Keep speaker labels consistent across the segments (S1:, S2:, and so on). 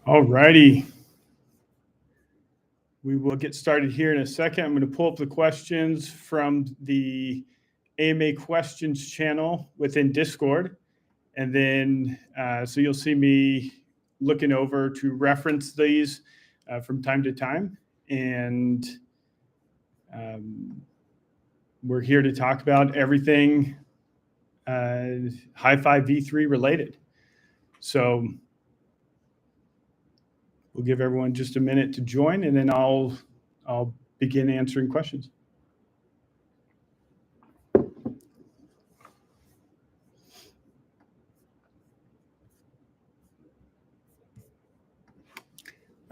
S1: All righty. We will get started here in a second. I'm going to pull up the questions from the AMA questions channel within Discord. And then, so you'll see me looking over to reference these from time to time. And we're here to talk about everything Hifi V3 related. So we'll give everyone just a minute to join, and then I'll begin answering questions.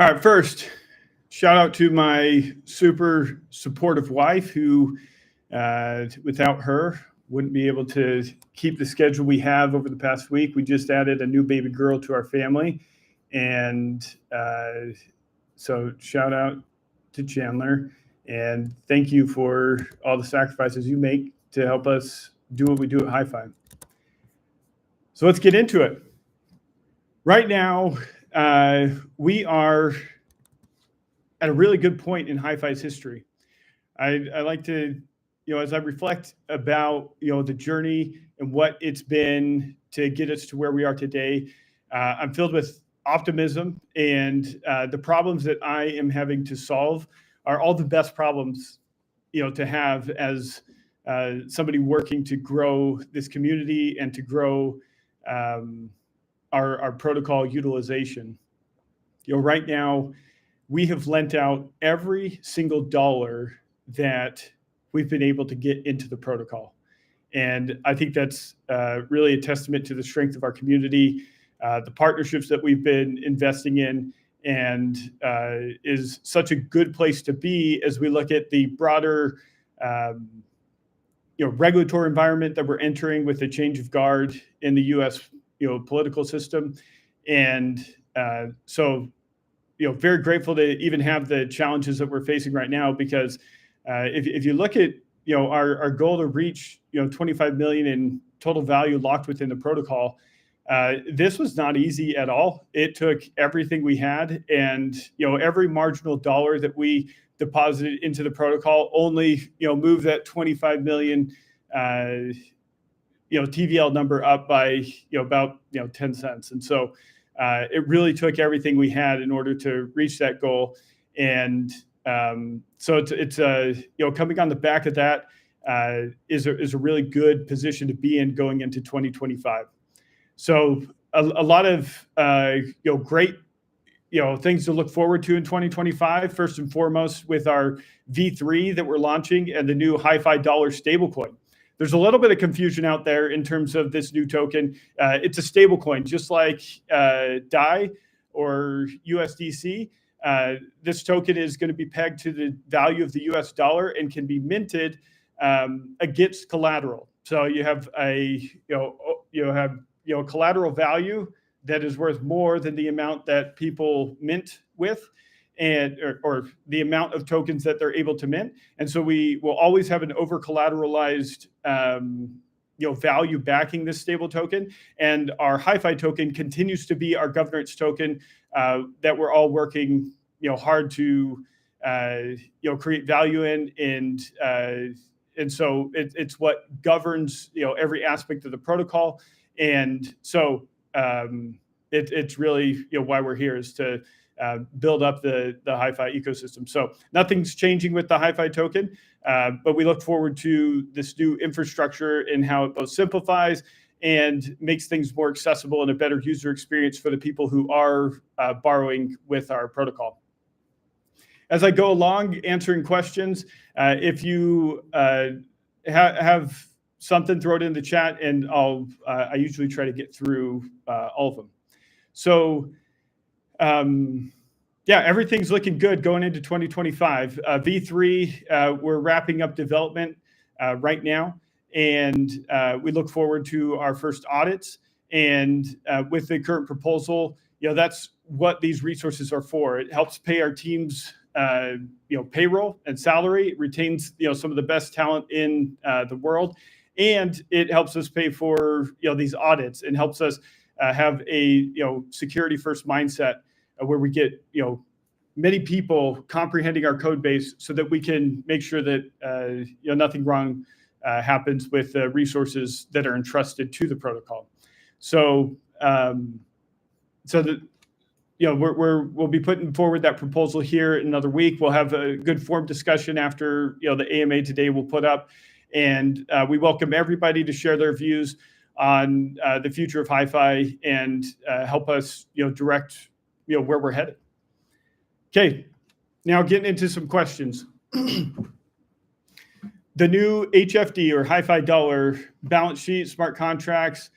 S1: All right, first, shout out to my super supportive wife who, without her, wouldn't be able to keep the schedule we have over the past week. We just added a new baby girl to our family. And so shout out to Chandler. And thank you for all the sacrifices you make to help us do what we do at Hifi. So let's get into it. Right now, we are at a really good point in Hifi's history. I like to, as I reflect about, the journey and what it's been to get us to where we are today, I'm filled with optimism, and the problems that I am having to solve are all the best problems, to have as somebody working to grow this community and to grow our protocol utilization. Right now, we have lent out every single dollar that we've been able to get into the protocol. And I think that's really a testament to the strength of our community, the partnerships that we've been investing in, and is such a good place to be as we look at the broader regulatory environment that we're entering with the change of guard in the U.S. Political system. And so very grateful to even have the challenges that we're facing right now, because if you look at our goal to reach 25 million in total value locked within the protocol, this was not easy at all. It took everything we had, and every marginal dollar that we deposited into the protocol only moved that 25 million TVL number up by about 10 cents. And so it really took everything we had in order to reach that goal. And so it's coming on the back of that is a really good position to be in going into 2025. So a lot of great things to look forward to in 2025. First and foremost, with our V3 that we're launching and the new Hifi dollar stablecoin. There's a little bit of confusion out there in terms of this new token. It's a stablecoin, just like DAI or USDC. This token is going to be pegged to the value of the US dollar and can be minted against collateral. So you have collateral value that is worth more than the amount that people mint with, and or the amount of tokens that they're able to mint. And so we will always have an over collateralized value backing this stable token. And our Hifi token continues to be our governance token that we're all working hard to create value in, and so it's what governs every aspect of the protocol. And so it's really why we're here, is to build up the Hifi ecosystem. So nothing's changing with the Hifi token, but we look forward to this new infrastructure and how it both simplifies and makes things more accessible and a better user experience for the people who are borrowing with our protocol. As I go along answering questions, if you have something, throw it in the chat, and I usually try to get through all of them. So everything's looking good going into 2025. V3, we're wrapping up development right now, and we look forward to our first audits. And with the current proposal, that's what these resources are for. It helps pay our teams payroll and salary. It retains some of the best talent in the world, and it helps us pay for these audits and helps us have a security first mindset where we get many people comprehending our code base so that we can make sure that nothing wrong happens with resources that are entrusted to the protocol. So that we'll be putting forward that proposal here in another week. We'll have a good form discussion after the AMA today will put up, and we welcome everybody to share their views on the future of Hifi and help us direct where we're headed. Okay, now getting into some questions. The new HFD or Hifi dollar balance sheet, smart contracts,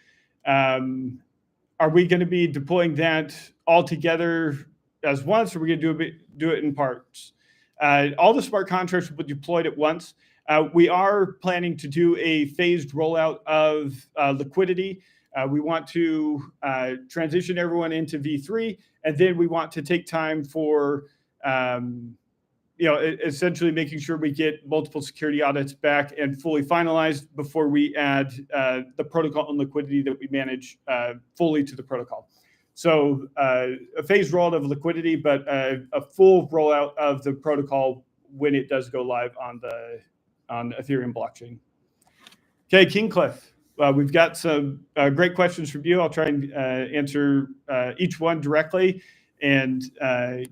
S1: are we going to be deploying that all together as once, or are we going to do it in parts? All the smart contracts will be deployed at once. We are planning to do a phased rollout of liquidity. We want to transition everyone into V3, and then we want to take time for essentially making sure we get multiple security audits back and fully finalized before we add the protocol and liquidity that we manage fully to the protocol. So a phased rollout of liquidity, but a full rollout of the protocol when it does go live on the Ethereum blockchain. Okay, Kingcliff, we've got some great questions from you. I'll try and answer each one directly and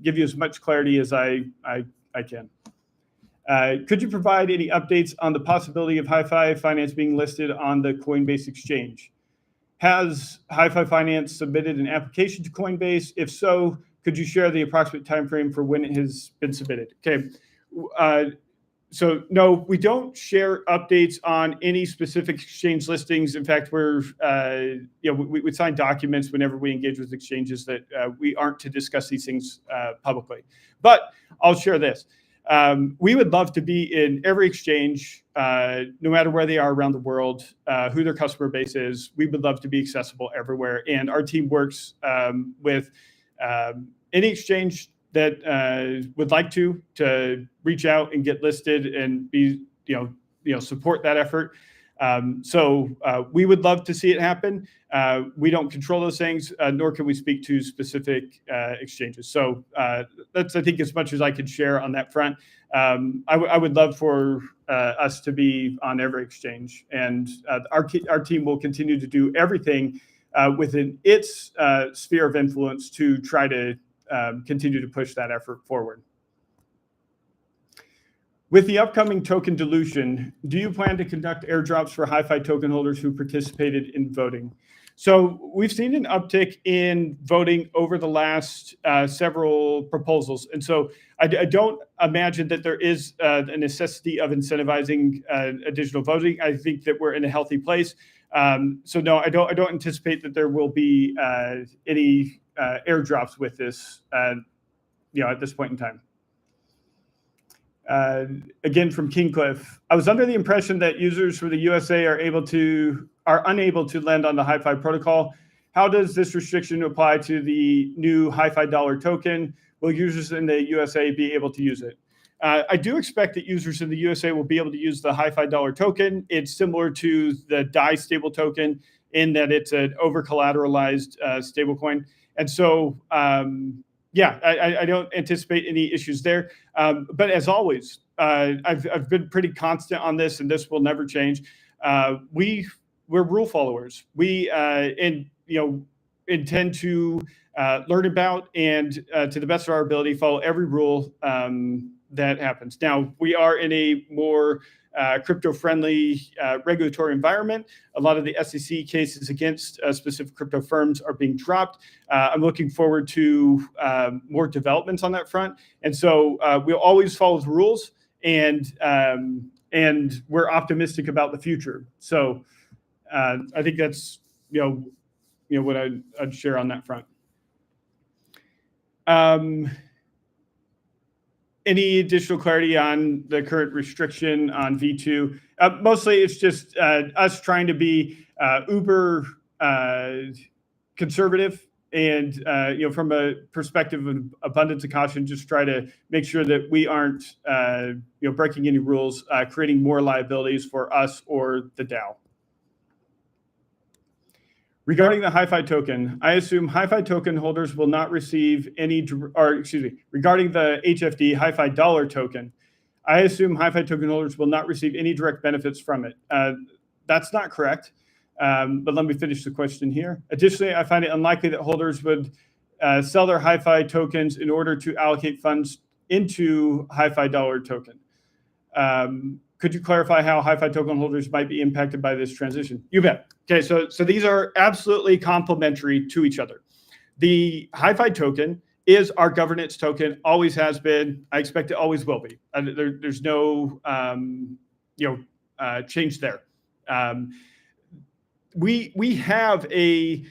S1: give you as much clarity as I can. Could you provide any updates on the possibility of Hifi Finance being listed on the Coinbase exchange? Has Hifi Finance submitted an application to Coinbase? If so, could you share the approximate timeframe for when it has been submitted? Okay. So no, we don't share updates on any specific exchange listings. In fact, we sign documents whenever we engage with exchanges that we aren't to discuss these things publicly. But I'll share this. We would love to be in every exchange, no matter where they are around the world, who their customer base is. We would love to be accessible everywhere. And our team works with any exchange that would like to reach out and get listed and be, support that effort. So we would love to see it happen. We don't control those things, nor can we speak to specific exchanges. So that's, I think, as much as I could share on that front. I would love for us to be on every exchange, and our team will continue to do everything within its sphere of influence to try to continue to push that effort forward. With the upcoming token dilution, do you plan to conduct airdrops for Hifi token holders who participated in voting? So we've seen an uptick in voting over the last several proposals. And so I don't imagine that there is a necessity of incentivizing additional voting. I think that we're in a healthy place. So no, I don't anticipate that there will be any airdrops with this, at this point in time. Again, from Kingcliff, I was under the impression that users for the USA are unable to lend on the Hifi protocol. How does this restriction apply to the new Hifi dollar token? Will users in the USA be able to use it? I do expect that users in the USA will be able to use the Hifi dollar token. It's similar to the DAI stable token in that it's an over-collateralized stablecoin. And so, I don't anticipate any issues there. But as always, I've been pretty constant on this, and this will never change. We're rule followers. We intend to learn about and, to the best of our ability, follow every rule that happens. Now, we are in a more crypto-friendly regulatory environment. A lot of the SEC cases against specific crypto firms are being dropped. I'm looking forward to more developments on that front. And so we'll always follow the rules, and we're optimistic about the future. So I think that's what I'd share on that front. Any additional clarity on the current restriction on V2? Mostly it's just us trying to be uber conservative and, from a perspective of abundance of caution, just try to make sure that we aren't, breaking any rules, creating more liabilities for us or the DAO. Regarding the Hifi token, I assume Hifi token holders will not receive any, regarding the HFD Hifi dollar token, I assume Hifi token holders will not receive any direct benefits from it. That's not correct, but let me finish the question here. Additionally, I find it unlikely that holders would sell their Hifi tokens in order to allocate funds into Hifi dollar token. Could you clarify how Hifi token holders might be impacted by this transition? You bet. Okay, so these are absolutely complementary to each other. The Hifi token is our governance token, always has been. I expect it always will be. There's no change there. We have a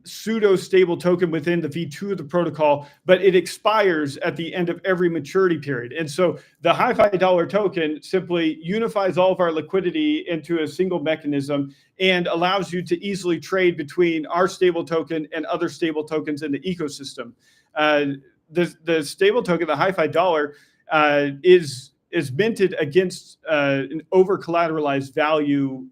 S1: pseudo stable token within the V2 of the protocol, but it expires at the end of every maturity period. And so the Hifi dollar token simply unifies all of our liquidity into a single mechanism and allows you to easily trade between our stable token and other stable tokens in the ecosystem. The stable token, the Hifi dollar, is minted against an over collateralized value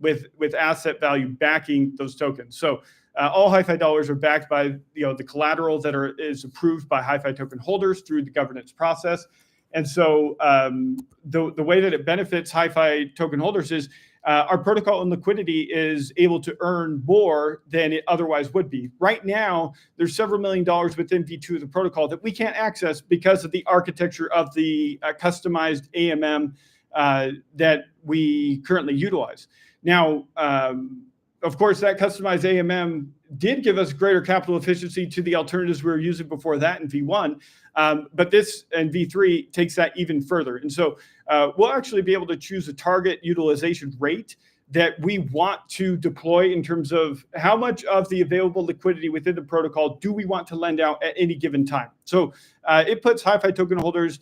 S1: with asset value backing those tokens. So all Hifi dollars are backed by the collateral that is approved by Hifi token holders through the governance process. And so the way that it benefits Hifi token holders is our protocol and liquidity is able to earn more than it otherwise would be. Right now, there's several $1 million within V2 of the protocol that we can't access because of the architecture of the customized AMM that we currently utilize. Now, of course, that customized AMM did give us greater capital efficiency to the alternatives we were using before that in V1, but this and V3 takes that even further. And so we'll actually be able to choose a target utilization rate that we want to deploy in terms of how much of the available liquidity within the protocol do we want to lend out at any given time. So it puts Hifi token holders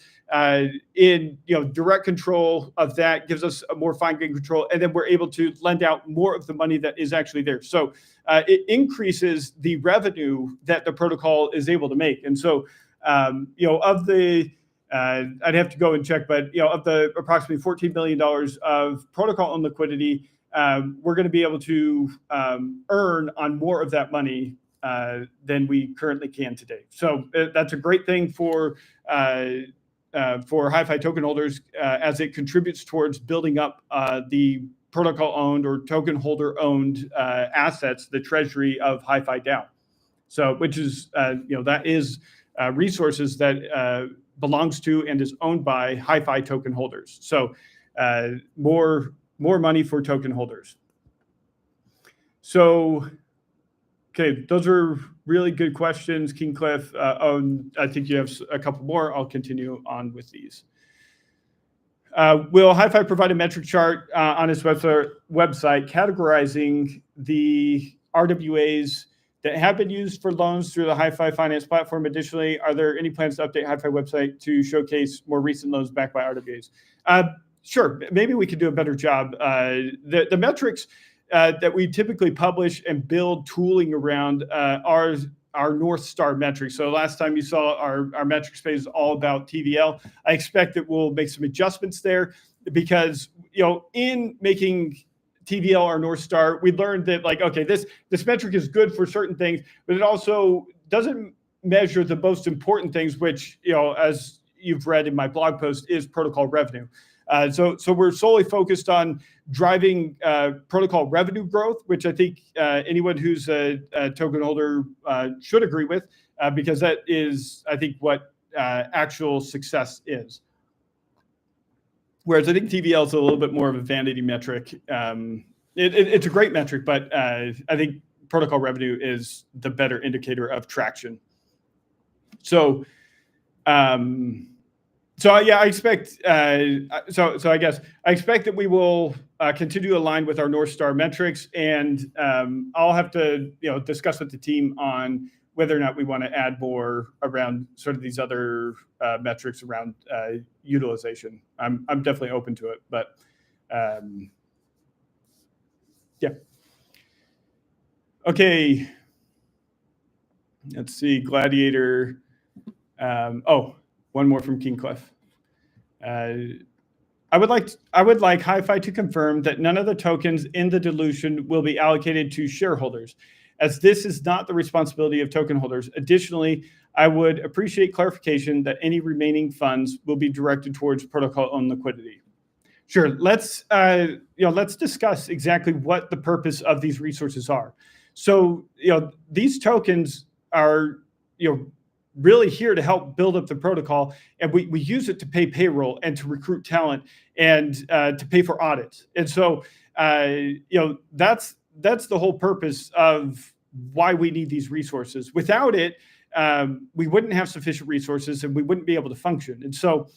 S1: in direct control of that, gives us a more fine-grained control, and then we're able to lend out more of the money that is actually there. So it increases the revenue that the protocol is able to make. And so of the I'd have to go and check, but of the approximately $14 billion of protocol-owned liquidity, we're going to be able to earn on more of that money than we currently can today. So that's a great thing for Hifi token holders as it contributes towards building up the protocol-owned or token holder-owned assets, the treasury of Hifi DAO. So, which is that is resources that belongs to and is owned by Hifi token holders. So more money for token holders. So, okay, those are really good questions, King Cliff. I think you have a couple more. I'll continue on with these. Will Hifi provide a metric chart on its website categorizing the RWAs that have been used for loans through the Hifi Finance platform? Additionally, are there any plans to update Hifi website to showcase more recent loans backed by RWAs? Sure, maybe we could do a better job. The metrics that we typically publish and build tooling around are our North Star metrics. So last time you saw our metrics page is all about TVL. I expect that we'll make some adjustments there because, in making TVL our North Star, we learned that okay, this metric is good for certain things, but it also doesn't measure the most important things, which, as you've read in my blog post, is protocol revenue. So we're solely focused on driving protocol revenue growth, which I think anyone who's a token holder should agree with, because that is, I think, what actual success is. Whereas I think TVL is a little bit more of a vanity metric. It's a great metric, but I think protocol revenue is the better indicator of traction. So, I expect. So I guess I expect that we will continue to align with our North Star metrics, and I'll have to discuss with the team on whether or not we want to add more around sort of these other metrics around utilization. I'm definitely open to it, but yeah. Okay. Let's see, Gladiator. One more from King Cliff. I would like Hifi to confirm that none of the tokens in the dilution will be allocated to shareholders, as this is not the responsibility of token holders. Additionally, I would appreciate clarification that any remaining funds will be directed towards protocol-owned liquidity. Sure. Let's discuss exactly what the purpose of these resources are. So, these tokens are, really here to help build up the protocol, and we use it to pay payroll and to recruit talent and to pay for audits. And so, that's the whole purpose of why we need these resources. Without it, we wouldn't have sufficient resources and we wouldn't be able to function. And so,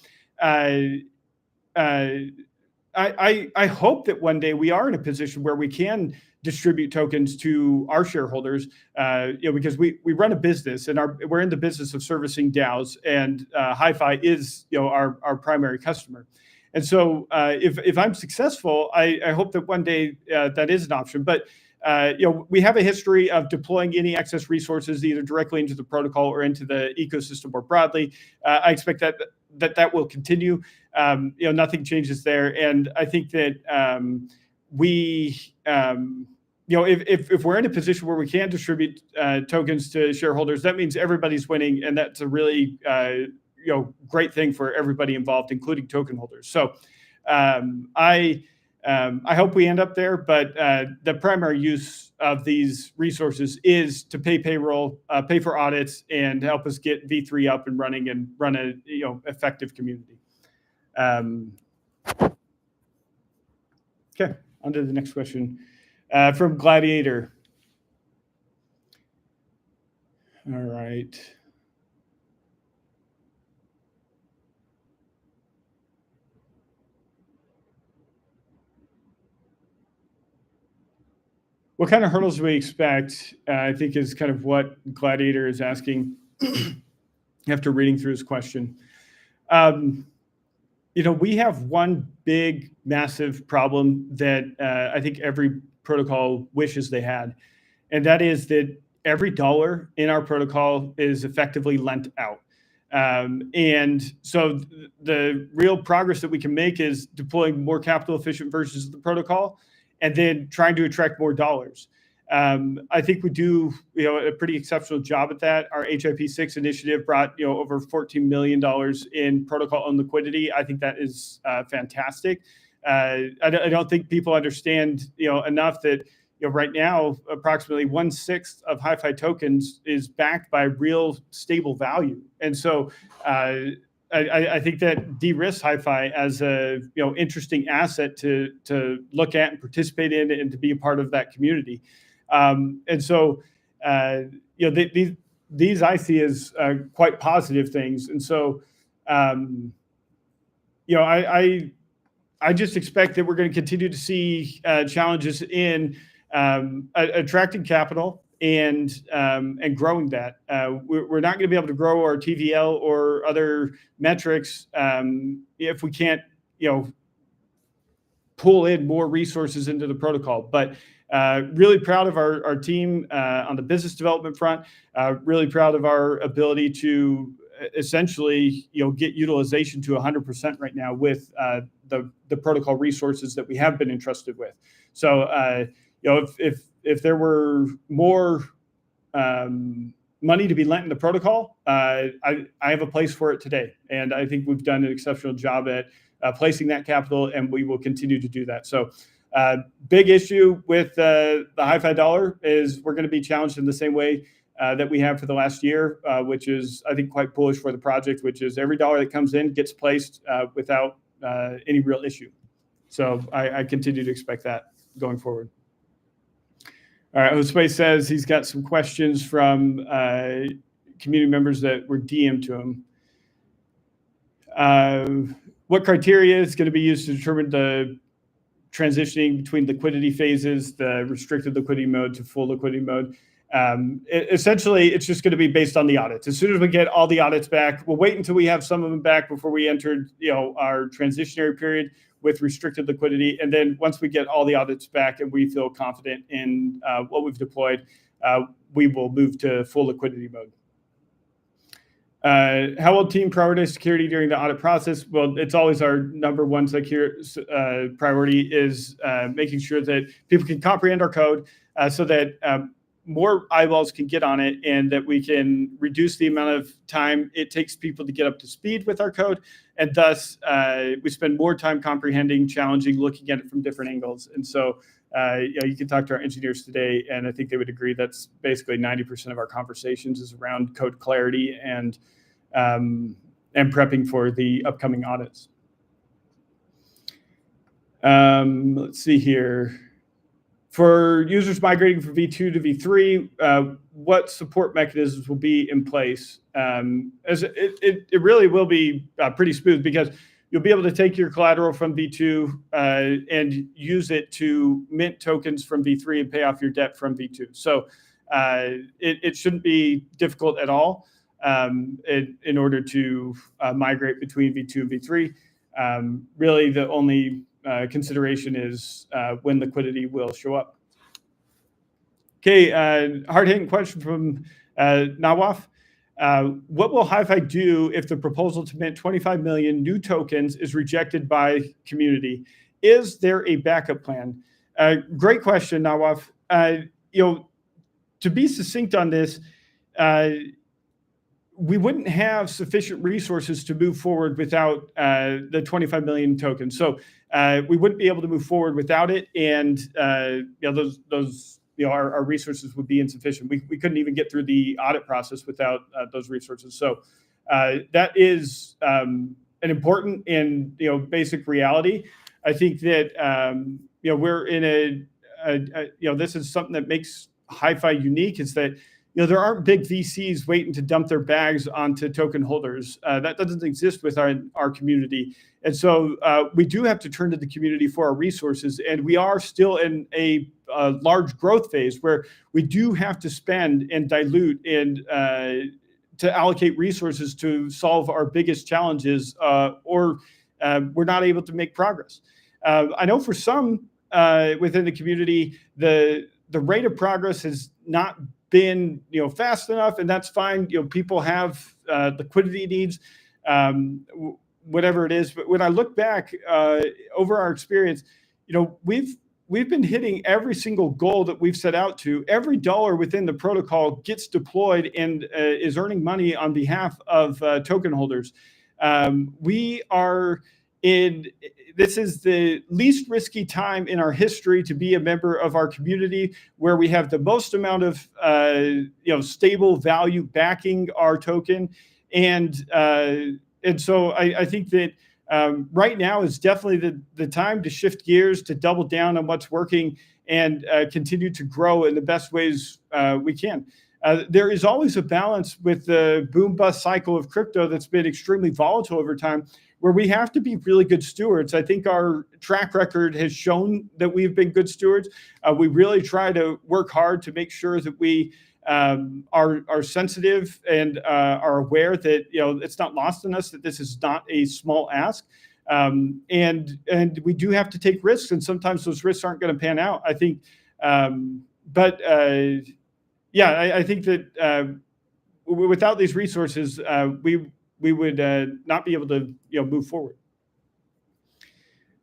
S1: I hope that one day we are in a position where we can distribute tokens to our shareholders, because we run a business and we're in the business of servicing DAOs, and Hifi is our primary customer. And so if I'm successful, I hope that one day that is an option. But we have a history of deploying any excess resources either directly into the protocol or into the ecosystem more broadly. I expect that will continue. Nothing changes there, and I think that if we're in a position where we can distribute tokens to shareholders, that means everybody's winning, and that's a really great thing for everybody involved, including token holders. So I hope we end up there, but the primary use of these resources is to pay payroll, pay for audits, and help us get V3 up and running and run a effective community. Okay, on to the next question from Gladiator. All right. What kind of hurdles do we expect? I think is kind of what Gladiator is asking after reading through his question. We have one big, massive problem that I think every protocol wishes they had, and that is that every dollar in our protocol is effectively lent out. And so the real progress that we can make is deploying more capital efficient versions of the protocol and then trying to attract more dollars. I think we do a pretty exceptional job at that. Our HIP6 initiative brought over $14 million in protocol-owned liquidity. I think that is fantastic. I don't think people understand enough that right now approximately 1/6 of Hifi tokens is backed by real stable value, and so I think that de-risks Hifi as a interesting asset to look at and participate in and to be a part of that community. And so these I see as quite positive things. And so I just expect that we're going to continue to see challenges in attracting capital and growing that. We're not going to be able to grow our TVL or other metrics if we can't pull in more resources into the protocol. But really proud of our team on the business development front. Really proud of our ability to essentially get utilization to 100% right now with the protocol resources that we have been entrusted with. So if there were more money to be lent in the protocol, I have a place for it today, and I think we've done an exceptional job at placing that capital, and we will continue to do that. So big issue with the Hifi dollar is we're going to be challenged in the same way that we have for the last year, which is, I think, quite bullish for the project, which is every dollar that comes in gets placed without any real issue. So I continue to expect that going forward. All right, Josue says he's got some questions from community members that were DM'd to him. What criteria is going to be used to determine the transitioning between liquidity phases, the restricted liquidity mode to full liquidity mode? Essentially, it's just going to be based on the audits. As soon as we get all the audits back, we'll wait until we have some of them back before we enter our transitionary period with restricted liquidity. And then once we get all the audits back and we feel confident in what we've deployed, we will move to full liquidity mode. How will team prioritize security during the audit process? Well, it's always our number one priority is making sure that people can comprehend our code so that more eyeballs can get on it and that we can reduce the amount of time it takes people to get up to speed with our code. And thus, we spend more time comprehending, challenging, looking at it from different angles. And so you can talk to our engineers today, and I think they would agree that's basically 90% of our conversations is around code clarity and prepping for the upcoming audits. Let's see here. For users migrating from V2 to V3, what support mechanisms will be in place? As it really will be pretty smooth, because you'll be able to take your collateral from V2 and use it to mint tokens from V3 and pay off your debt from V2. So it shouldn't be difficult at all in order to migrate between V2 and V3. Really, the only consideration is when liquidity will show up. Okay, hard-hitting question from Nawaf. What will Hifi do if the proposal to mint 25 million new tokens is rejected by community? Is there a backup plan? Great question, Nawaf. To be succinct on this, we wouldn't have sufficient resources to move forward without the 25 million tokens. So we wouldn't be able to move forward without it, and our resources would be insufficient. We couldn't even get through the audit process without those resources. So that is an important and basic reality. I think that we're in this is something that makes Hifi unique, is that there aren't big VCs waiting to dump their bags onto token holders. That doesn't exist with our community. And so we do have to turn to the community for our resources. And we are still in a large growth phase where we do have to spend and dilute and to allocate resources to solve our biggest challenges, or we're not able to make progress. I know for some within the community, the rate of progress has not been fast enough, and that's fine. People have liquidity needs, whatever it is. But when I look back over our experience, we've been hitting every single goal that we've set out to. Every dollar within the protocol gets deployed and is earning money on behalf of token holders. This is the least risky time in our history to be a member of our community, where we have the most amount of stable value backing our token, and so I think that right now is definitely the time to shift gears, to double down on what's working, and continue to grow in the best ways we can. There is always a balance with the boom bust cycle of crypto that's been extremely volatile over time, where we have to be really good stewards. I think our track record has shown that we've been good stewards. We really try to work hard to make sure that we are sensitive and are aware that it's not lost on us that this is not a small ask, and we do have to take risks, and sometimes those risks aren't going to pan out. I think, I think that without these resources, we would not be able to move forward.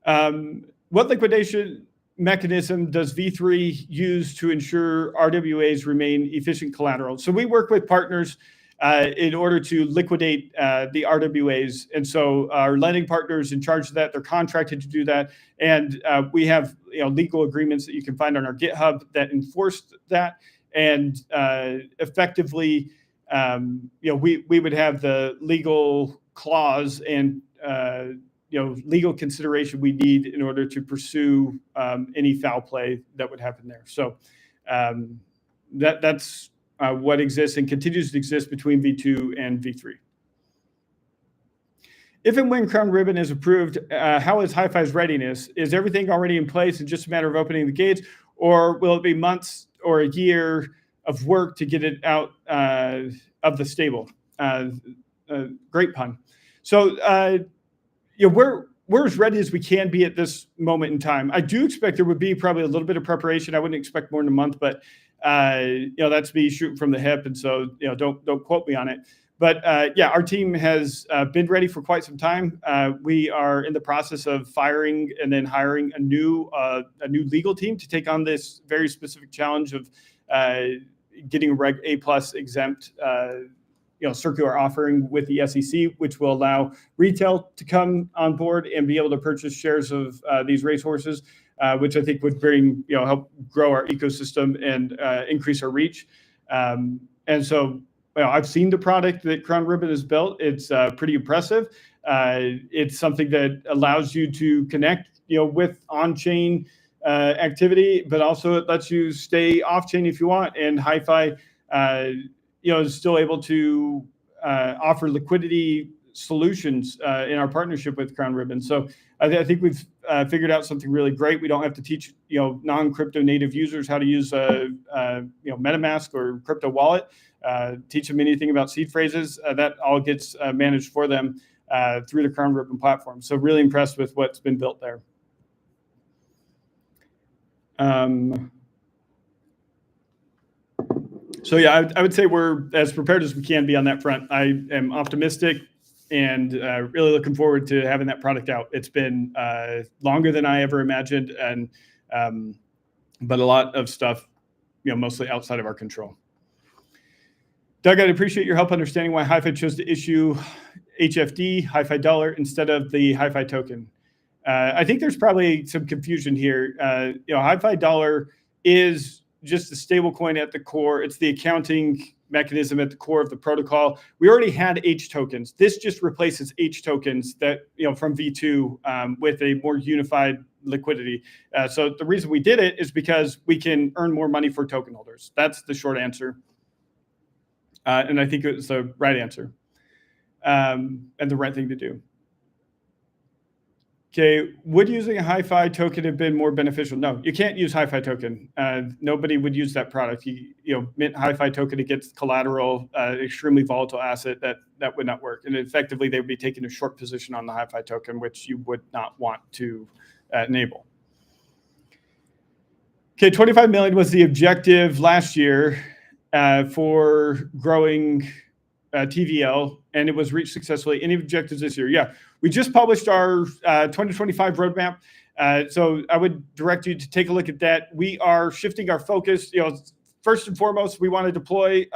S1: What liquidation mechanism does V3 use to ensure RWAs remain efficient collateral? So we work with partners in order to liquidate the RWAs. And so our lending partners in charge of that, they're contracted to do that. And we have legal agreements that you can find on our GitHub that enforce that. And effectively, we would have the legal clause and legal consideration we need in order to pursue any foul play that would happen there. So that's what exists and continues to exist between V2 and V3. If and when Crown Ribbon is approved, how is Hifi's readiness? Is everything already in place and just a matter of opening the gates, or will it be months or a year of work to get it out of the stable? Great pun. So we're as ready as we can be at this moment in time. I do expect there would be probably a little bit of preparation. I wouldn't expect more than a month, but that's me shooting from the hip, and so don't quote me on it. But yeah, our team has been ready for quite some time. We are in the process of firing and then hiring a new legal team to take on this very specific challenge of getting a Reg A+ exempt circular offering with the SEC, which will allow retail to come on board and be able to purchase shares of these racehorses, which I think would bring, help grow our ecosystem and increase our reach. And so, I've seen the product that Crown Ribbon has built. It's pretty impressive. It's something that allows you to connect, with on-chain activity, but also it lets you stay off-chain if you want. And Hifi, is still able to offer liquidity solutions in our partnership with Crown Ribbon. So I think we've figured out something really great. We don't have to teach non-crypto native users how to use MetaMask or crypto wallet. Teach them anything about seed phrases. That all gets managed for them through the Crown Ribbon platform. So really impressed with what's been built there. So yeah, I would say we're as prepared as we can be on that front. I am optimistic and really looking forward to having that product out. It's been longer than I ever imagined, and but a lot of stuff, mostly outside of our control. Doug, I'd appreciate your help understanding why Hifi chose to issue HFD, Hifi dollar, instead of the Hifi token. I think there's probably some confusion here. Hifi dollar is just a stable coin at the core. It's the accounting mechanism at the core of the protocol. We already had H tokens. This just replaces H tokens that, from V2 with a more unified liquidity. So the reason we did it is because we can earn more money for token holders. That's the short answer. And I think it's the right answer and the right thing to do. Okay, would using a Hifi token have been more beneficial? No, you can't use Hifi token. Nobody would use that product. Mint Hifi token against collateral, extremely volatile asset, that would not work. And effectively, they would be taking a short position on the Hifi token, which you would not want to enable. Okay, 25 million was the objective last year for growing TVL, and it was reached successfully. Any objectives this year? Yeah, we just published our 2025 roadmap. So I would direct you to take a look at that. We are shifting our focus. First and foremost, we want to deploy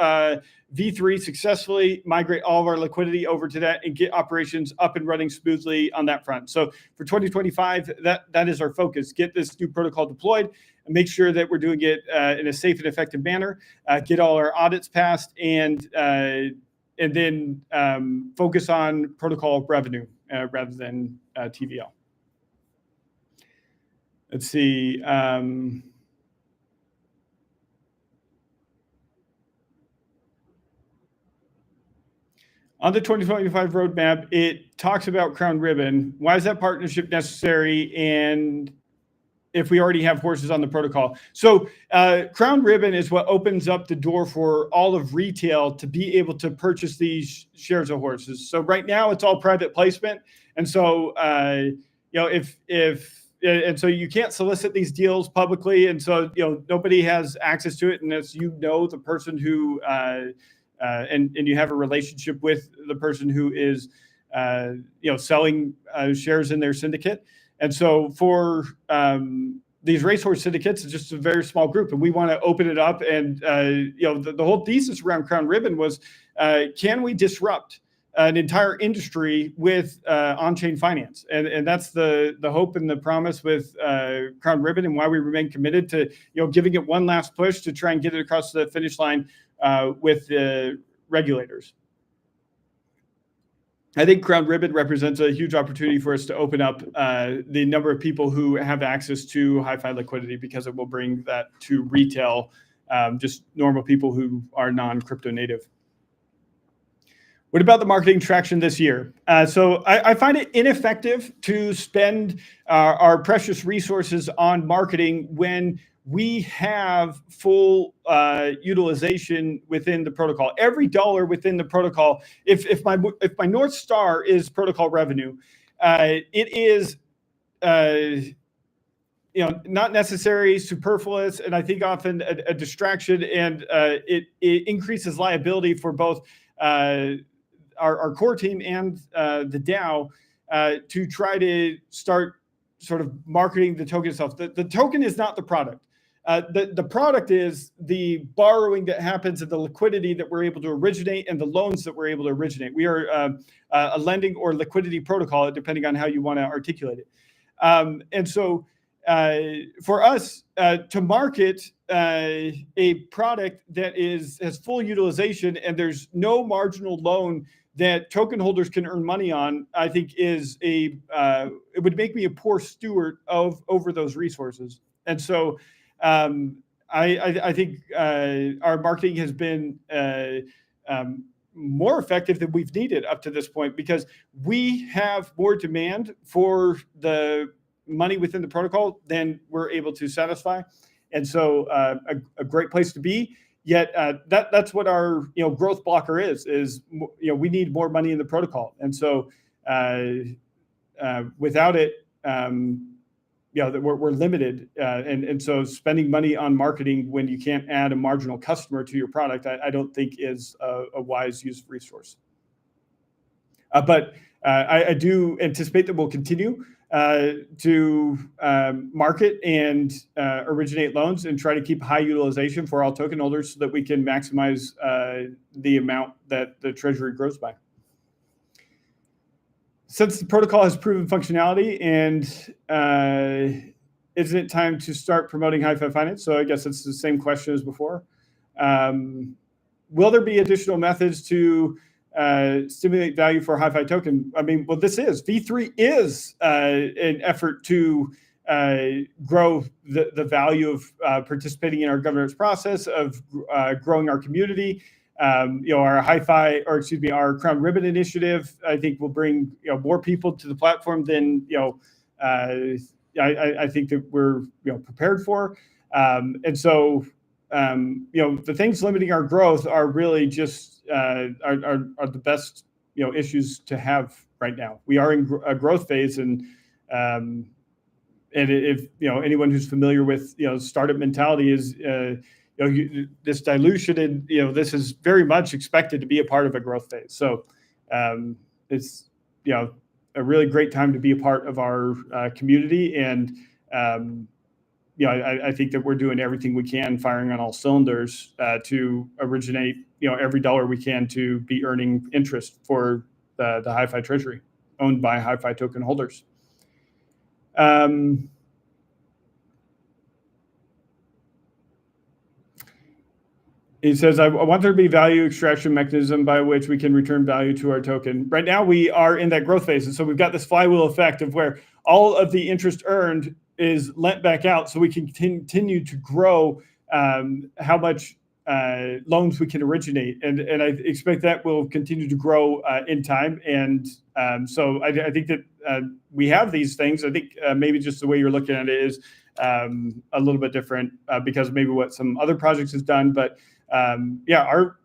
S1: V3 successfully, migrate all of our liquidity over to that, and get operations up and running smoothly on that front. So for 2025, that is our focus. Get this new protocol deployed and make sure that we're doing it in a safe and effective manner. Get all our audits passed, and then focus on protocol revenue rather than TVL. Let's see. On the 2025 roadmap, it talks about Crown Ribbon. Why is that partnership necessary? And if we already have horses on the protocol. So Crown Ribbon is what opens up the door for all of retail to be able to purchase these shares of horses. So right now it's all private placement. And so, and so you can't solicit these deals publicly. And so, nobody has access to it unless the person who, and you have a relationship with the person who is, selling shares in their syndicate. And so for these racehorse syndicates, it's just a very small group, and we want to open it up. And the whole thesis around Crown Ribbon was, can we disrupt an entire industry with on-chain finance? And that's the hope and the promise with Crown Ribbon, and why we remain committed to giving it one last push to try and get it across the finish line with the regulators. I think Crown Ribbon represents a huge opportunity for us to open up the number of people who have access to Hifi liquidity, because it will bring that to retail, just normal people who are non-crypto native. What about the marketing traction this year? So I find it ineffective to spend our precious resources on marketing when we have full utilization within the protocol. Every dollar within the protocol, if my North Star is protocol revenue, it is not necessary, superfluous, and I think often a distraction, and it increases liability for both our core team and the DAO to try to start sort of marketing the token itself. The token is not the product. The product is the borrowing that happens and the liquidity that we're able to originate and the loans that we're able to originate. We are a lending or liquidity protocol, depending on how you want to articulate it. And so for us to market a product that has full utilization and there's no marginal loan that token holders can earn money on, I think it would make me a poor steward over those resources. And so I think our marketing has been more effective than we've needed up to this point, because we have more demand for the money within the protocol than we're able to satisfy. And so a great place to be. Yet that's what our growth blocker is we need more money in the protocol. And so without it, we're limited. And so spending money on marketing when you can't add a marginal customer to your product, I don't think is a wise use of resource. But I do anticipate that we'll continue to market and originate loans and try to keep high utilization for all token holders so that we can maximize the amount that the treasury grows by. Since the protocol has proven functionality, and isn't it time to start promoting Hifi Finance? So I guess it's the same question as before. Will there be additional methods to stimulate value for Hifi token? I mean, well, V3 is an effort to grow the value of participating in our governance process, of growing our community. Our Hifi, our Crown Ribbon initiative, I think will bring more people to the platform than I think that we're prepared for. And so the things limiting our growth are really just are the best issues to have right now. We are in a growth phase, and if anyone who's familiar with startup mentality is this dilution, and this is very much expected to be a part of a growth phase. So it's a really great time to be a part of our community, and I think that we're doing everything we can, firing on all cylinders to originate every dollar we can to be earning interest for the Hifi treasury owned by Hifi token holders. He says, I want there to be value extraction mechanism by which we can return value to our token. Right now, we are in that growth phase. And so we've got this flywheel effect of where all of the interest earned is lent back out so we can continue to grow how much loans we can originate. And I expect that will continue to grow in time. And so I think that we have these things. I think maybe just the way you're looking at it is a little bit different because maybe what some other projects has done. But our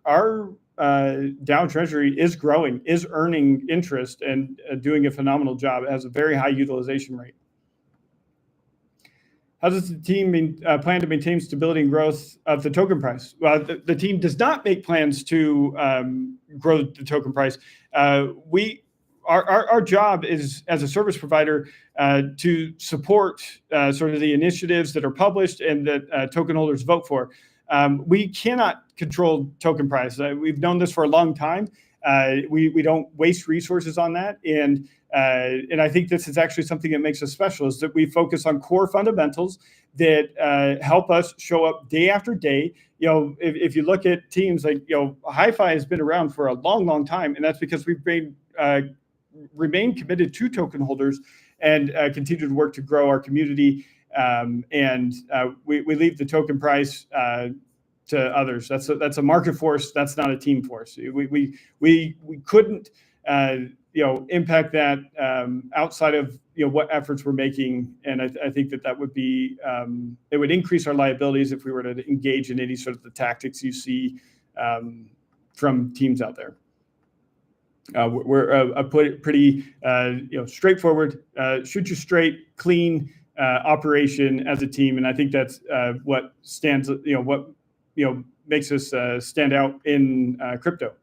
S1: DAO treasury is growing, is earning interest, and doing a phenomenal job. It has a very high utilization rate. How does the team plan to maintain stability and growth of the token price? Well, the team does not make plans to grow the token price. Our job is, as a service provider, to support sort of the initiatives that are published and that token holders vote for. We cannot control token price. We've known this for a long time. We don't waste resources on that. And I think this is actually something that makes us special, is that we focus on core fundamentals that help us show up day after day. If you look at teams like, Hifi has been around for a long, long time. And that's because we've remained committed to token holders and continue to work to grow our community. We leave the token price to others. That's a market force. That's not a team force. We couldn't impact that outside of what efforts we're making. And I think that would be it would increase our liabilities if we were to engage in any sort of the tactics you see from teams out there. We're a pretty straightforward, shoot you straight, clean operation as a team, and I think that's what stands, makes us stand out in crypto.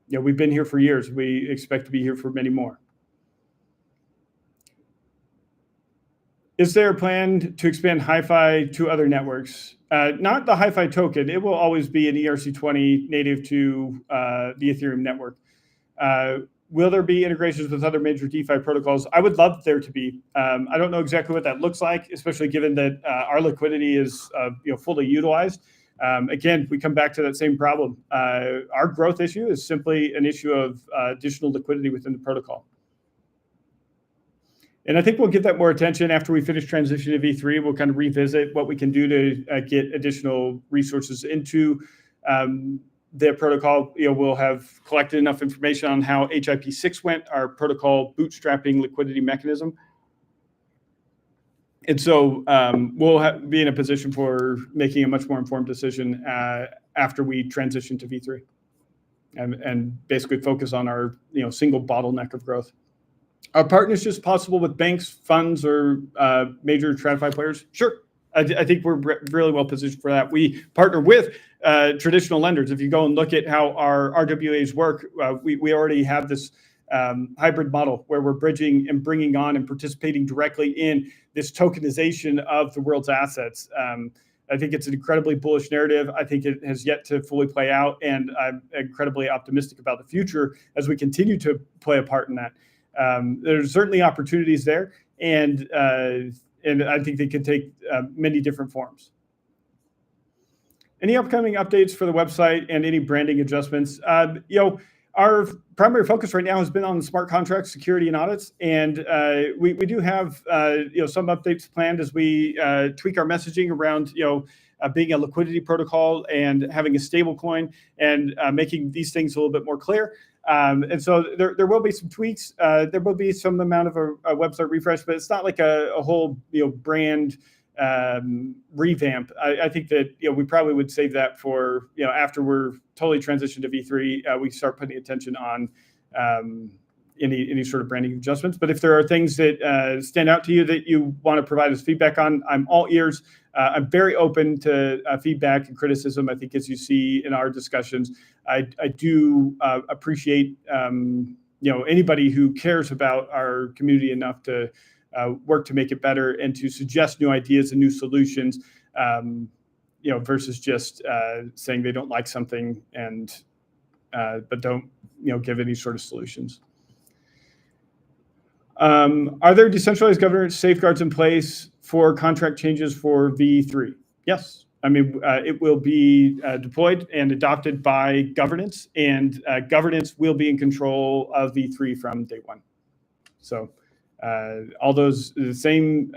S1: we've been here for years. We expect to be here for many more. Is there a plan to expand Hifi to other networks? Not the Hifi token. It will always be an ERC20 native to the Ethereum network. Will there be integrations with other major DeFi protocols? I would love there to be. I don't know exactly what that looks like, especially given that our liquidity is fully utilized. Again, we come back to that same problem. Our growth issue is simply an issue of additional liquidity within the protocol. And I think we'll give that more attention after we finish transition to V3. We'll kind of revisit what we can do to get additional resources into the protocol. We'll have collected enough information on how HIP6 went, our protocol bootstrapping liquidity mechanism. And so we'll be in a position for making a much more informed decision after we transition to V3 and basically focus on our single bottleneck of growth. Are partnerships possible with banks, funds, or major TradFi players? Sure. I think we're really well positioned for that. We partner with traditional lenders. If you go and look at how our RWAs work, we already have this hybrid model where we're bridging and bringing on and participating directly in this tokenization of the world's assets. I think it's an incredibly bullish narrative. I think it has yet to fully play out, and I'm incredibly optimistic about the future as we continue to play a part in that. There's certainly opportunities there, and I think they can take many different forms. Any upcoming updates for the website and any branding adjustments? Our primary focus right now has been on smart contracts, security, and audits, and we do have some updates planned as we tweak our messaging around being a liquidity protocol and having a stable coin and making these things a little bit more clear. And so there will be some tweaks. There will be some amount of a website refresh, but it's not like a whole brand revamp. I think that we probably would save that for after we're totally transitioned to V3. We start putting attention on any sort of branding adjustments. But if there are things that stand out to you that you want to provide us feedback on, I'm all ears. I'm very open to feedback and criticism. I think as you see in our discussions, I do appreciate anybody who cares about our community enough to work to make it better and to suggest new ideas and new solutions, versus just saying they don't like something and but don't give any sort of solutions. Are there decentralized governance safeguards in place for contract changes for V3? Yes. I mean, it will be deployed and adopted by governance, and governance will be in control of V3 from day one. So all those the same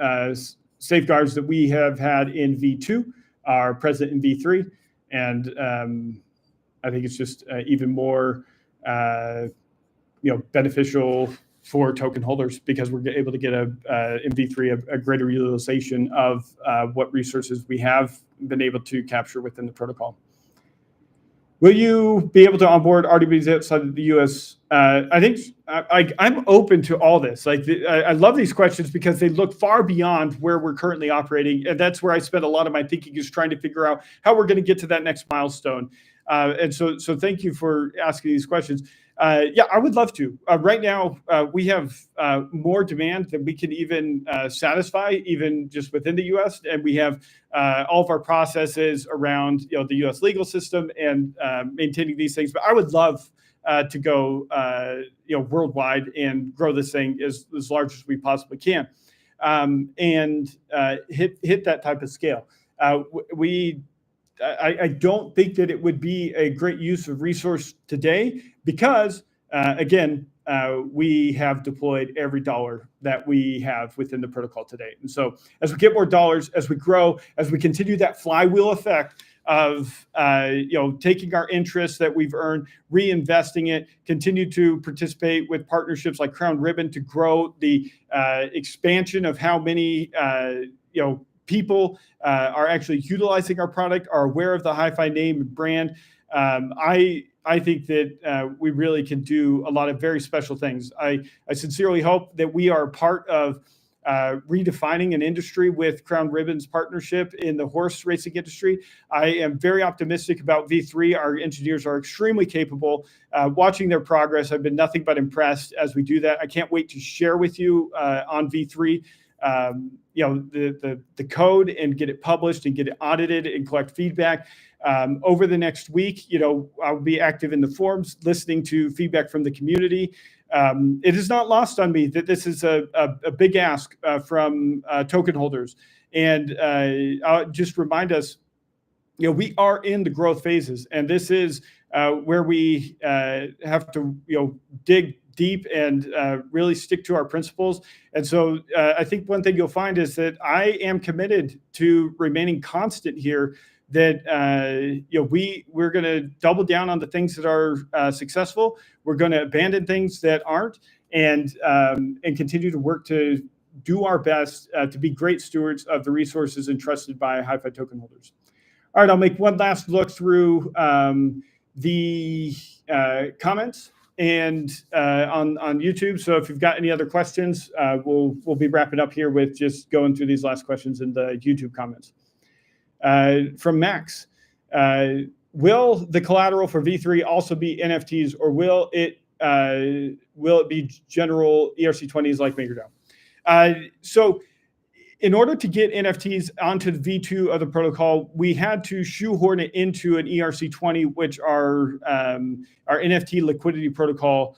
S1: safeguards that we have had in V2 are present in V3, and I think it's just even more beneficial for token holders because we're able to get in V3 a greater utilization of what resources we have been able to capture within the protocol. Will you be able to onboard RDBs outside of the US? I think I'm open to all this. I love these questions because they look far beyond where we're currently operating. And that's where I spend a lot of my thinking is trying to figure out how we're going to get to that next milestone. And so thank you for asking these questions. Yeah, I would love to. Right now, we have more demand than we can even satisfy, even just within the U.S. And we have all of our processes around the U.S. legal system and maintaining these things. But I would love to go worldwide and grow this thing as large as we possibly can, and hit that type of scale. I don't think that it would be a great use of resource today because, again, we have deployed every dollar that we have within the protocol today. And so as we get more dollars, as we grow, as we continue that flywheel effect of taking our interests that we've earned, reinvesting it, continue to participate with partnerships like Crown Ribbon to grow the expansion of how many people are actually utilizing our product, are aware of the Hifi name and brand. I think that we really can do a lot of very special things. I sincerely hope that we are part of redefining an industry with Crown Ribbon's partnership in the horse racing industry. I am very optimistic about V3. Our engineers are extremely capable. Watching their progress, I've been nothing but impressed as we do that. I can't wait to share with you on V3 the code and get it published and get it audited and collect feedback. Over the next week, I'll be active in the forums, listening to feedback from the community. It is not lost on me that this is a big ask from token holders. And I'll just remind us, we are in the growth phases, and this is where we have to, dig deep and really stick to our principles. And so I think one thing you'll find is that I am committed to remaining constant here, that we're going to double down on the things that are successful. We're going to abandon things that aren't, and continue to work to do our best to be great stewards of the resources entrusted by Hifi token holders. All right, I'll make one last look through the comments and on YouTube. So if you've got any other questions, we'll be wrapping up here with just going through these last questions in the YouTube comments. From Max, will the collateral for V3 also be NFTs, or will it be general ERC20s like MakerDAO? So in order to get NFTs onto the V2 of the protocol, we had to shoehorn it into an ERC20, which our NFT liquidity protocol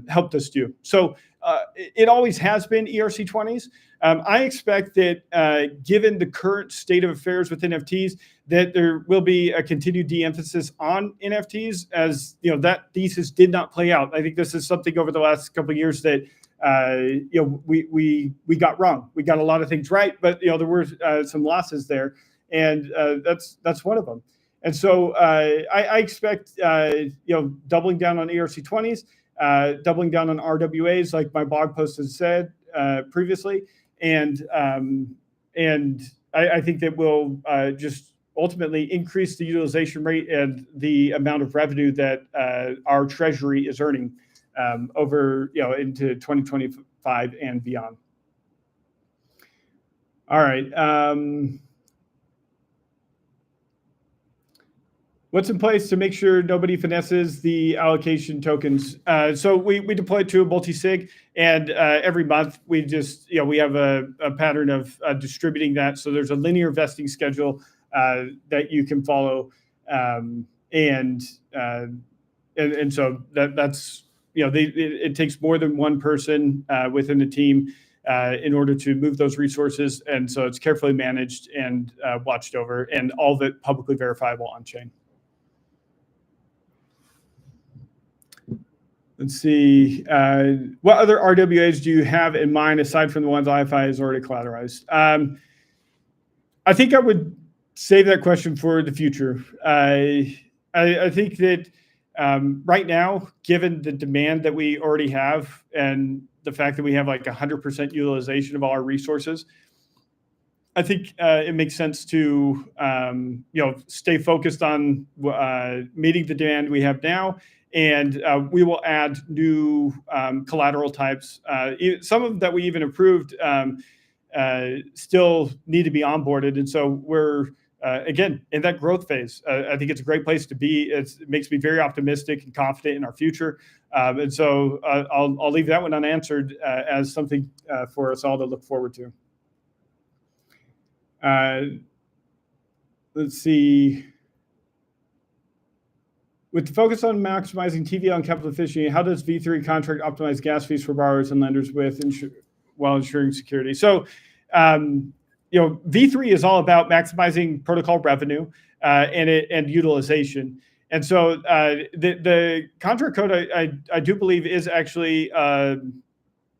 S1: helped us do. So it always has been ERC20s. I expect that given the current state of affairs with NFTs, that there will be a continued de-emphasis on NFTs, as that thesis did not play out. I think this is something over the last couple of years that we got wrong. We got a lot of things right, but there were some losses there, and that's one of them. And so I expect doubling down on ERC20s, doubling down on RWAs, like my blog post has said previously, and I think that will just ultimately increase the utilization rate and the amount of revenue that our treasury is earning over into 2025 and beyond. All right. What's in place to make sure nobody finesses the allocation tokens? So we deploy to a multi-sig, and every month we just we have a pattern of distributing that. So there's a linear vesting schedule that you can follow, and so that's it takes more than one person within the team in order to move those resources, and so it's carefully managed and watched over, and all of it publicly verifiable on chain. Let's see. What other RWAs do you have in mind aside from the ones Hifi has already collateralized? I think I would save that question for the future. I think that right now, given the demand that we already have and the fact that we have like 100% utilization of all our resources, I think it makes sense to stay focused on meeting the demand we have now. And we will add new collateral types. Some of them that we even approved still need to be onboarded. And so we're, again, in that growth phase. I think it's a great place to be. It makes me very optimistic and confident in our future. And so I'll leave that one unanswered as something for us all to look forward to. Let's see. With the focus on maximizing TVL and capital efficiency, how does V3 contract optimize gas fees for borrowers and lenders while ensuring security? So, V3 is all about maximizing protocol revenue and utilization. And so the contract code, I do believe, is actually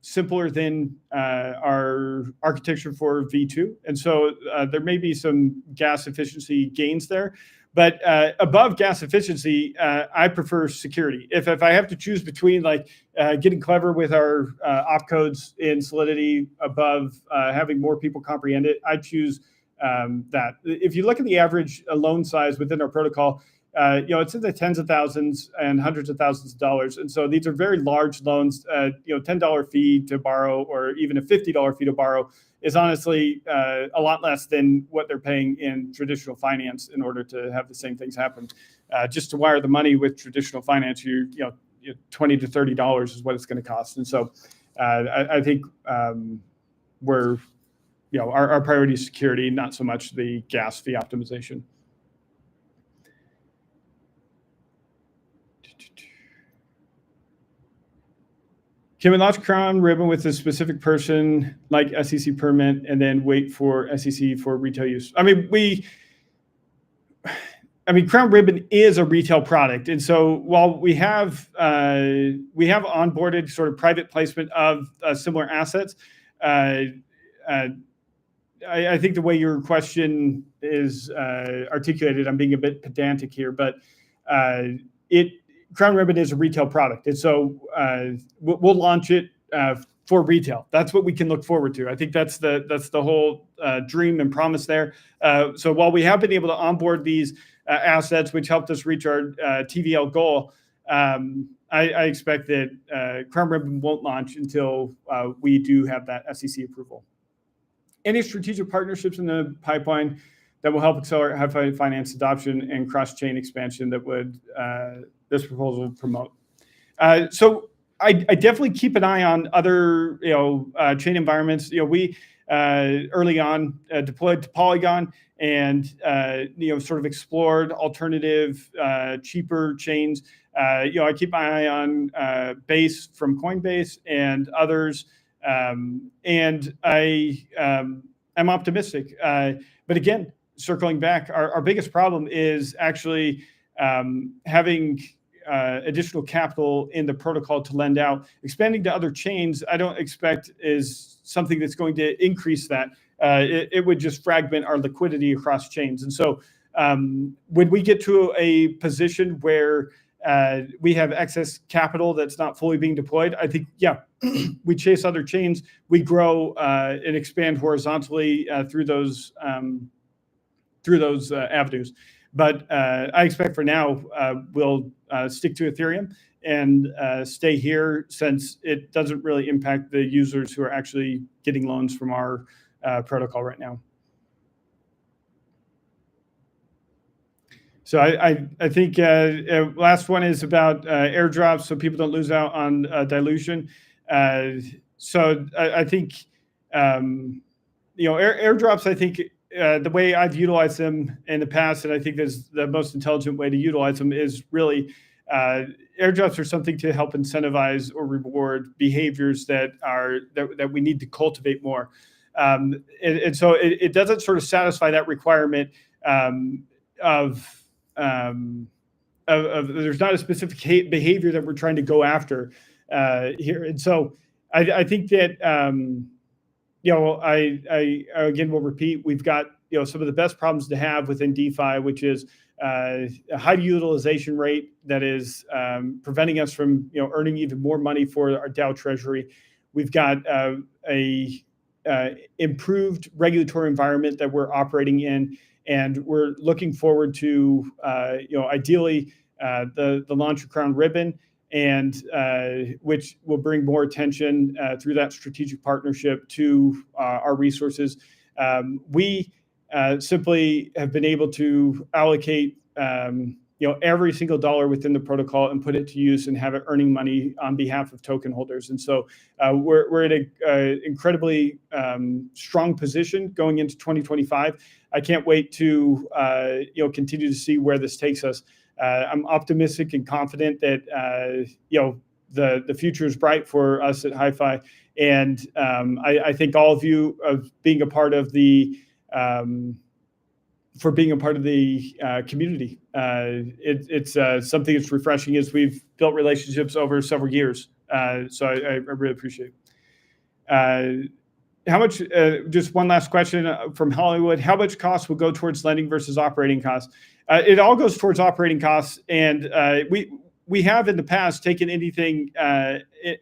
S1: simpler than our architecture for V2. And so there may be some gas efficiency gains there. But above gas efficiency, I prefer security. If I have to choose between getting clever with our opcodes in Solidity above having more people comprehend it, I choose that. If you look at the average loan size within our protocol, it's in the tens of thousands and hundreds of thousands of dollars. And so these are very large loans. $10 fee to borrow, or even a $50 fee to borrow, is honestly a lot less than what they're paying in traditional finance in order to have the same things happen. Just to wire the money with traditional finance, $20 to $30 is what it's going to cost. And so I think we're, our priority is security, not so much the gas fee optimization. Can we launch Crown Ribbon with a specific person like SEC permit and then wait for SEC for retail use? I mean, Crown Ribbon is a retail product, and so while we have onboarded sort of private placement of similar assets, I think the way your question is articulated, I'm being a bit pedantic here, but Crown Ribbon is a retail product, and so we'll launch it for retail. That's what we can look forward to. I think that's the whole dream and promise there. So while we have been able to onboard these assets, which helped us reach our TVL goal, I expect that Crown Ribbon won't launch until we do have that SEC approval. Any strategic partnerships in the pipeline that will help accelerate Hifi finance adoption and cross-chain expansion that would this proposal promote? So I definitely keep an eye on other chain environments. We early on deployed to Polygon and sort of explored alternative cheaper chains. I keep my eye on Base from Coinbase and others, and I'm optimistic. But again, circling back, our biggest problem is actually having additional capital in the protocol to lend out. Expanding to other chains, I don't expect is something that's going to increase that. It would just fragment our liquidity across chains. And so when we get to a position where we have excess capital that's not fully being deployed, I think, we chase other chains, we grow and expand horizontally through those avenues. But I expect for now we'll stick to Ethereum and stay here, since it doesn't really impact the users who are actually getting loans from our protocol right now. So I think last one is about airdrops, so people don't lose out on dilution. So I think airdrops, I think the way I've utilized them in the past, and I think is the most intelligent way to utilize them, is really airdrops are something to help incentivize or reward behaviors that we need to cultivate more. And so it doesn't sort of satisfy that requirement of there's not a specific behavior that we're trying to go after here. And so I think that I again will repeat, we've got some of the best problems to have within DeFi, which is a high utilization rate that is preventing us from earning even more money for our DAO treasury. We've got a improved regulatory environment that we're operating in, and we're looking forward to ideally the launch of Crown Ribbon, and which will bring more attention through that strategic partnership to our resources. We simply have been able to allocate every single dollar within the protocol and put it to use and have it earning money on behalf of token holders. And so we're in an incredibly strong position going into 2025. I can't wait to continue to see where this takes us. I'm optimistic and confident that the future is bright for us at Hifi, and I thank all of you of being a part of the community. It's something that's refreshing, as we've built relationships over several years. So I really appreciate it. How much? Just one last question from Hollywood. How much cost will go towards lending versus operating costs? It all goes towards operating costs, and we have in the past taken anything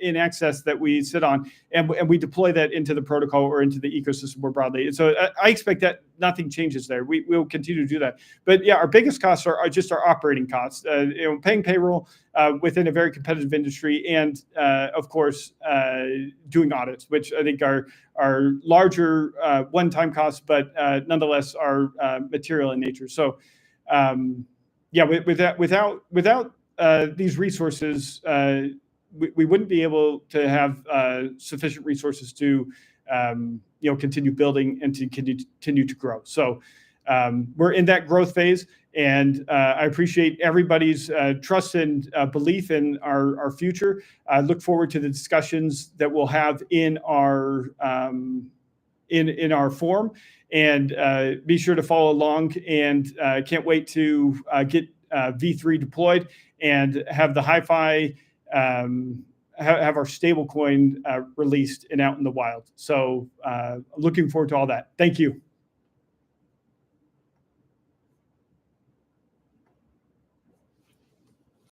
S1: in excess that we sit on, and we deploy that into the protocol or into the ecosystem more broadly. And so I expect that nothing changes there. We'll continue to do that. But yeah, our biggest costs are just our operating costs. Paying payroll within a very competitive industry, and of course doing audits, which I think are larger one-time costs, but nonetheless are material in nature. So yeah, without these resources, we wouldn't be able to have sufficient resources to continue building and to continue to grow. So we're in that growth phase, and I appreciate everybody's trust and belief in our future. I look forward to the discussions that we'll have in our forum, and be sure to follow along. And can't wait to get V3 deployed and have the Hifi have our stablecoin released and out in the wild. So looking forward to all that. Thank you.